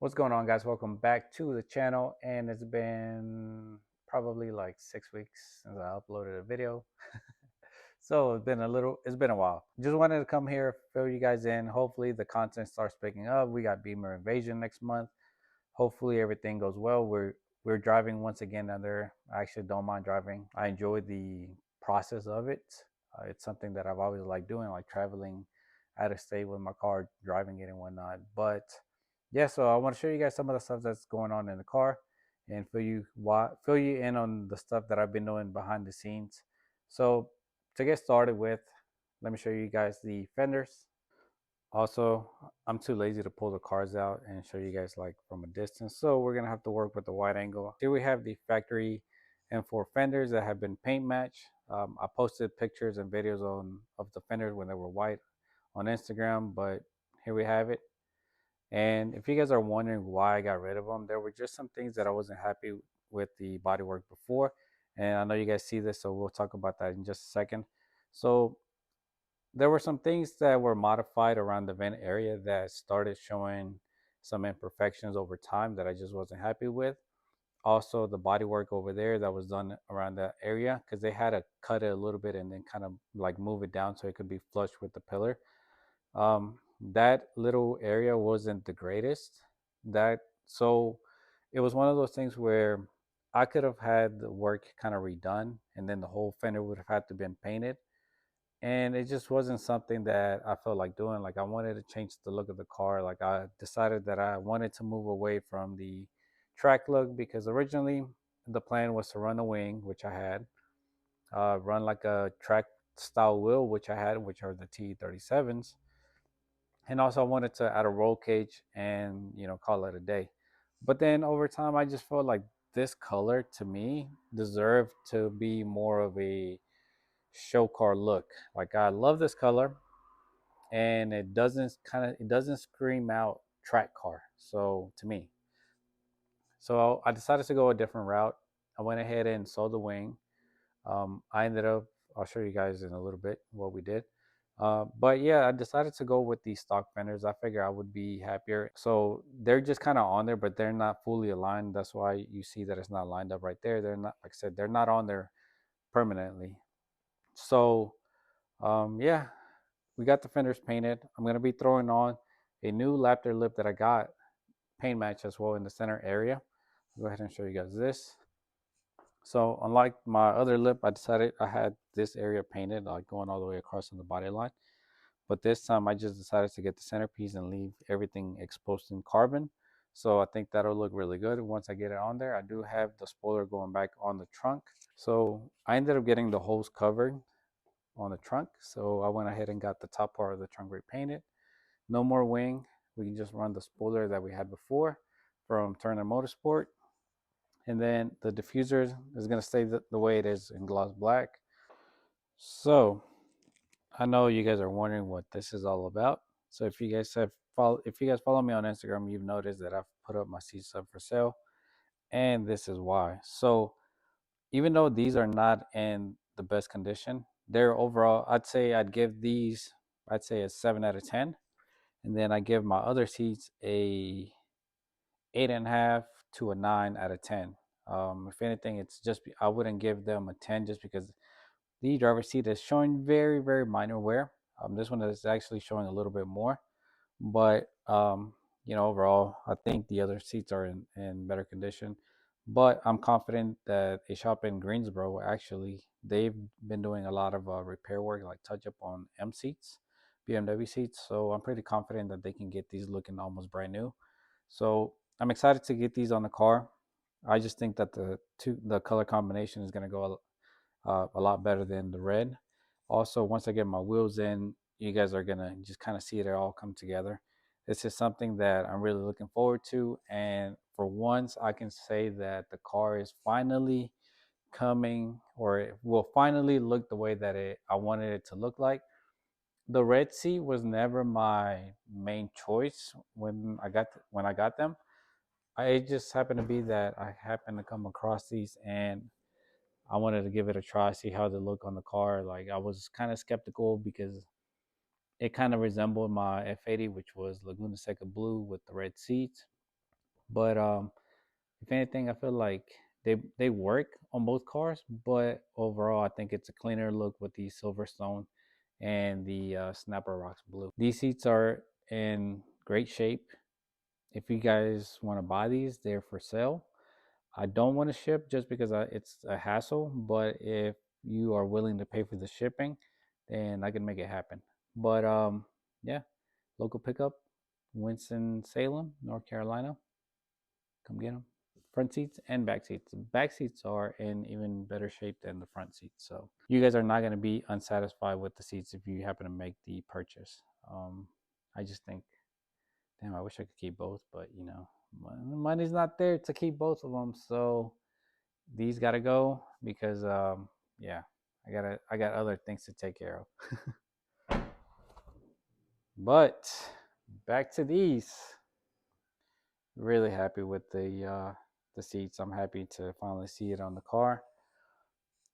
What's going on, guys? Welcome back to the channel. And it's been probably like 6 weeks since I uploaded a video. So it's been a while. Just wanted to come here, fill you guys in. Hopefully the content starts picking up. We got Beamer Invasion next month. Hopefully everything goes well. We're driving once again down there. I actually don't mind driving. I enjoy the process of it. It's something that I've always liked doing, like traveling out of state with my car, driving it and whatnot. But yeah, so I want to show you guys some of the stuff that's going on in the car and fill you in on the stuff that I've been doing behind the scenes. So to get started with, let me show you guys the fenders. Also, I'm too lazy to pull the cars out and show you guys like from a distance. So we're gonna have to work with the wide angle. Here we have the factory M4 fenders that have been paint matched. I posted pictures and videos of the fenders when they were white on Instagram, but here we have it. And if you guys are wondering why I got rid of them, there were just some things that I wasn't happy with the bodywork before. And I know you guys see this, so we'll talk about that in just a second. So there were some things that were modified around the vent area that started showing some imperfections over time that I just wasn't happy with. Also, the body work over there that was done around that area, because they had to cut it a little bit and then kind of like move it down so it could be flush with the pillar. That little area wasn't the greatest. That so it was one of those things where I could have had the work kind of redone, and then the whole fender would have had to been painted, and it just wasn't something that I felt like doing. Like I wanted to change the look of the car. Like I decided that I wanted to move away from the track look because originally the plan was to run a wing, which I had, run like a track style wheel, which I had, which are the T37s, and also I wanted to add a roll cage and call it a day. But then over time, I just felt like this color to me deserved to be more of a show car look. Like I love this color, and it doesn't scream out track car. So to me, so I decided to go a different route. I went ahead and sold the wing. I ended up, I'll show you guys in a little bit what we did. But yeah, I decided to go with these stock fenders. I figure I would be happier. So they're just kind of on there, but they're not fully aligned. That's why you see that it's not lined up right there. They're not, like I said, they're not on there permanently. So yeah, we got the fenders painted. I'm gonna be throwing on a new Lapter lip that I got paint match as well in the center area. I'll go ahead and show you guys this. So unlike my other lip, I decided I had this area painted, like going all the way across on the body line. But this time I just decided to get the centerpiece and leave everything exposed in carbon. So I think that'll look really good once I get it on there. I do have the spoiler going back on the trunk. So I ended up getting the hose covered on the trunk. So I went ahead and got the top part of the trunk repainted. No more wing. We can just run the spoiler that we had before from Turner Motorsport. And then the diffuser is going to stay the way it is in gloss black. So I know you guys are wondering what this is all about. So if you guys follow me on Instagram, you've noticed that I've put up my seats up for sale, and this is why. So even though these are not in the best condition, they're overall, I'd say a 7 out of 10, and then I give my other seats a 8.5 to a 9 out of 10. If anything, I wouldn't give them a 10 just because the driver's seat is showing very, very minor wear. This one is actually showing a little bit more, but overall, I think the other seats are in better condition. But I'm confident that a shop in Greensboro, actually, they've been doing a lot of repair work, like touch up on M seats, BMW seats. So I'm pretty confident that they can get these looking almost brand new. So I'm excited to get these on the car. I just think that the color combination is going to go a lot better than the red. Also, once I get my wheels in, you guys are gonna just kind of see it all come together. This is something that I'm really looking forward to, and for once, I can say that the car is finally coming, or it will finally look the way that I wanted it to look like. The red seat was never my main choice when I got them. It just happened to be that I happened to come across these, and I wanted to give it a try, see how they look on the car. Like I was kind of skeptical because it kind of resembled my F80, which was Laguna Seca blue with the red seats. But if anything, I feel like they work on both cars, but overall, I think it's a cleaner look with the Silverstone and the Snapper Rocks Blue. These seats are in great shape. If you guys want to buy these, they're for sale. I don't want to ship just because it's a hassle, but if you are willing to pay for the shipping, then I can make it happen. But yeah, local pickup, Winston Salem, North Carolina. Come get them. Front seats and back seats. The back seats are in even better shape than the front seats. So you guys are not going to be unsatisfied with the seats if you happen to make the purchase. I just think, damn, I wish I could keep both, but money's not there to keep both of them. So these got to go because, yeah, I got other things to take care of. But back to these. Really happy with the seats. I'm happy to finally see it on the car.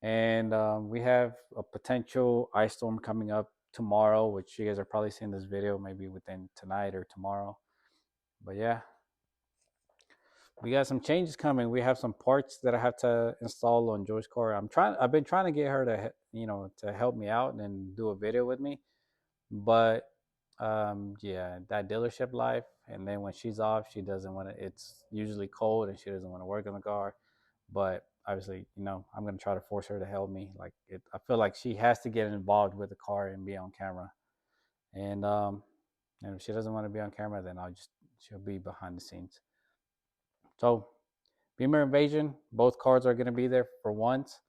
And we have a potential ice storm coming up tomorrow, which you guys are probably seeing this video maybe within tonight or tomorrow. But yeah, we got some changes coming. We have some parts that I have to install on Joy's car. I've been trying to get her to to help me out and do a video with me, but yeah, that dealership life, and then when she's off, she doesn't want to. It's usually cold, and she doesn't want to work on the car. But obviously, I'm gonna try to force her to help me. I feel like she has to get involved with the car and be on camera. And if she doesn't want to be on camera, then she'll be behind the scenes. So Beamer Invasion, both cars are gonna be there for once.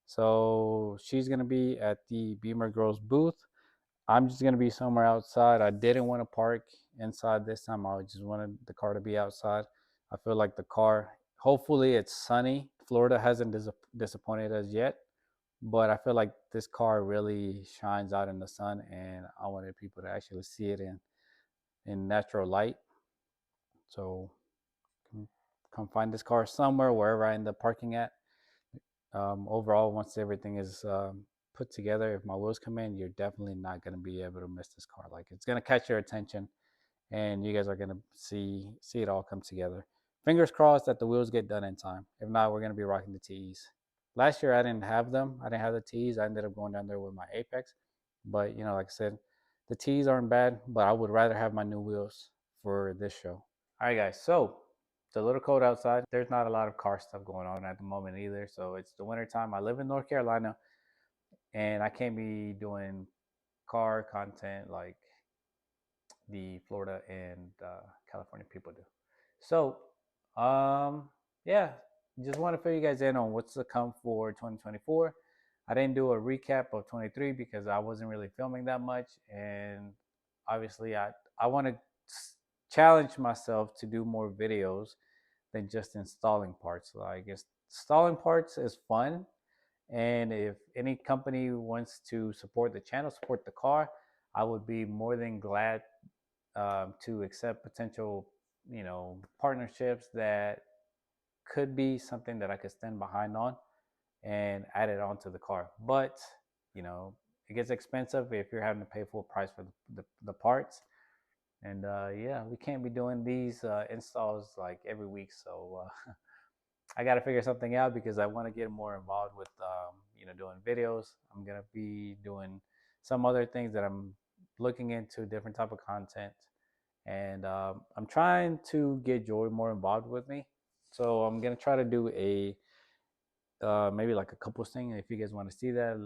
So she's gonna be at the Beamer Girls booth. I'm just gonna be somewhere outside. I didn't want to park inside this time. I just wanted the car to be outside. I feel like the car. Hopefully, it's sunny. Florida hasn't disappointed us yet, but I feel like this car really shines out in the sun, and I wanted people to actually see it in natural light. So come find this car somewhere, wherever I end up parking at. Overall, once everything is put together, if my wheels come in, you're definitely not going to be able to miss this car. Like, it's going to catch your attention, and you guys are going to see it all come together. Fingers crossed that the wheels get done in time. If not, we're going to be rocking the TEs. Last year I didn't have them. I didn't have the TEs. I ended up going down there with my Apex. But like I said, the TEs aren't bad, but I would rather have my new wheels for this show. All right, guys. So it's a little cold outside. There's not a lot of car stuff going on at the moment either. So it's the winter time. I live in North Carolina, and I can't be doing car content like the Florida and California people do. So, yeah, just want to fill you guys in on what's to come for 2024. I didn't do a recap of 23 because I wasn't really filming that much, and obviously, I want to challenge myself to do more videos than just installing parts. Like, installing parts is fun, and if any company wants to support the channel, support the car, I would be more than glad to accept potential, partnerships that could be something that I could stand behind on and add it onto the car. But you know, it gets expensive if you're having to pay full price for the parts. And yeah, we can't be doing these installs like every week. So I got to figure something out because I want to get more involved with, doing videos. I'm gonna be doing some other things that I'm looking into, different type of content, and I'm trying to get Joy more involved with me. So I'm gonna try to do a maybe like a couple things. If you guys want to see that,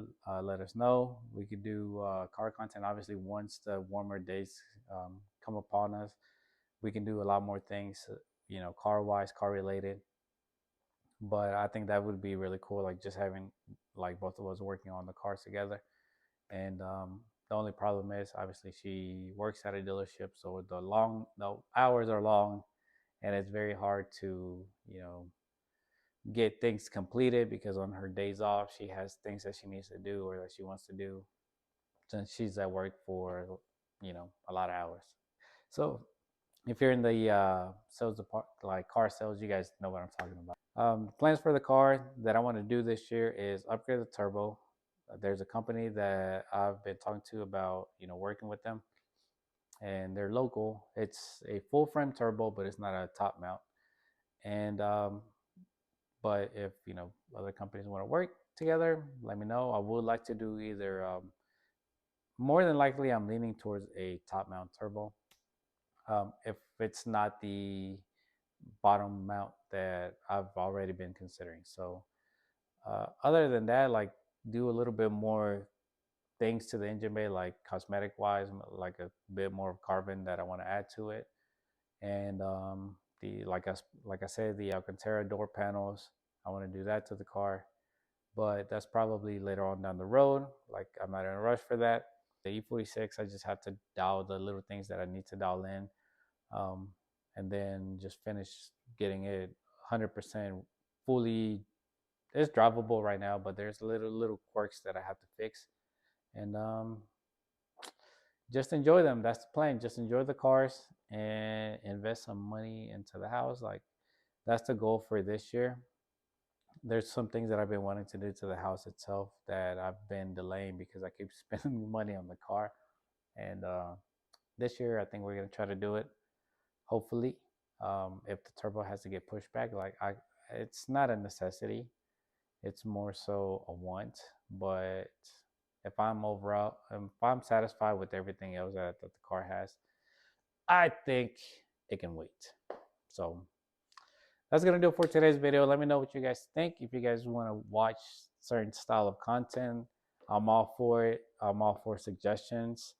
let us know. We could do car content. Obviously, once the warmer days come upon us, we can do a lot more things. Car wise, car related. But I think that would be really cool. Like just having like both of us working on the cars together. And the only problem is obviously she works at a dealership, so the hours are long, and it's very hard to get things completed because on her days off she has things that she needs to do or that she wants to do since she's at work for a lot of hours. So if you're in the sales department, like car sales, you guys know what I'm talking about. Plans for the car that I want to do this year is upgrade the turbo. There's a company that I've been talking to about working with them, and they're local. It's a full frame turbo, but it's not a top mount. And but if other companies want to work together, let me know. I would like to do either. More than likely, I'm leaning towards a top mount turbo. If it's not the bottom mount that I've already been considering. So other than that, like do a little bit more things to the engine bay, like cosmetic wise, like a bit more of carbon that I want to add to it, and the like I said, the Alcantara door panels. I want to do that to the car, but that's probably later on down the road. Like I'm not in a rush for that. The E46, I just have to dial the little things that I need to dial in, um, and then just finish getting it 100% fully. It's drivable right now, but there's little quirks that I have to fix, and just enjoy them. That's the plan. Just enjoy the cars and invest some money into the house. Like that's the goal for this year. There's some things that I've been wanting to do to the house itself that I've been delaying because I keep spending money on the car. And this year, I think we're gonna try to do it. Hopefully, if the turbo has to get pushed back, it's not a necessity. It's more so a want. But if I'm satisfied with everything else that the car has, I think it can wait. So that's gonna do it for today's video. Let me know what you guys think. If you guys want to watch certain style of content, I'm all for it. I'm all for suggestions.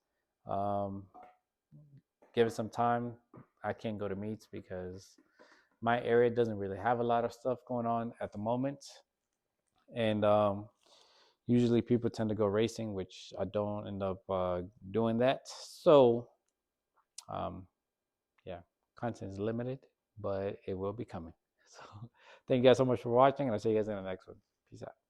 Um, Give it some time. I can't go to meets because my area doesn't really have a lot of stuff going on at the moment, and usually people tend to go racing, which I don't end up doing that. So um, yeah, content is limited, but it will be coming. So thank you guys so much for watching, and I'll see you guys in the next one. Peace out.